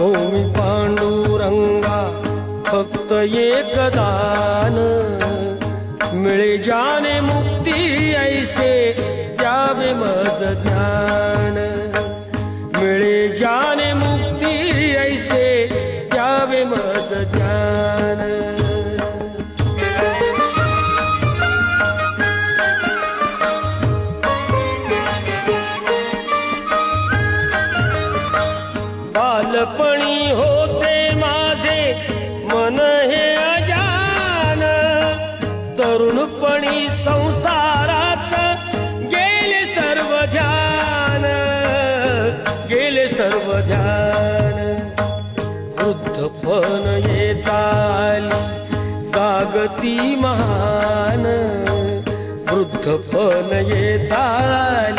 मी पांडुरंगा फक्त एक दान, मिळे जाने मुक्ती ऐसे द्यावे मज ज्ञान, मिळे जाने मुक्ती ऐसे द्यावे मज ज्ञान। बालपणी होते माझे मन हे अजान, तरुणपणी संसारात गेले सर्व ध्यान, गेले सर्व ध्यान। वृद्धपण येत आली जागती महा